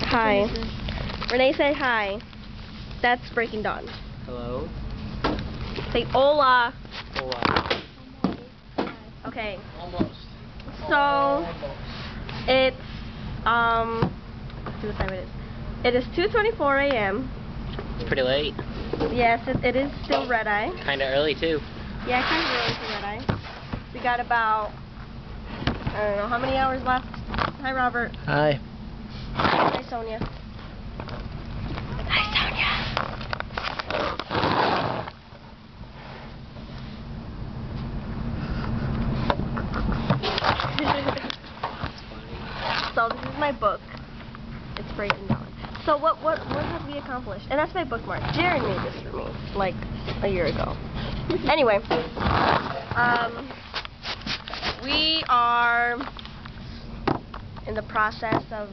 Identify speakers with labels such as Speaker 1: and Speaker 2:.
Speaker 1: Hi. Renee, say hi. That's Breaking Dawn.
Speaker 2: Hello.
Speaker 1: Say hola.
Speaker 2: Hola.
Speaker 1: Okay.
Speaker 2: Almost.
Speaker 1: So
Speaker 2: Almost.
Speaker 1: it's let's see what time it is. It is 2:24 a.m.
Speaker 2: Pretty late.
Speaker 1: Yes, it is still red eye.
Speaker 2: Kinda early too.
Speaker 1: Yeah, kind of early for red eye. We got about, I don't know, how many hours left? Hi, Robert.
Speaker 2: Hi.
Speaker 1: Hi, Sonia. Hi, Sonia. So this is my book. It's Breaking Dawn. So what have we accomplished? And that's my bookmark. Jaron made this for me like a year ago. Anyway, we are in the process of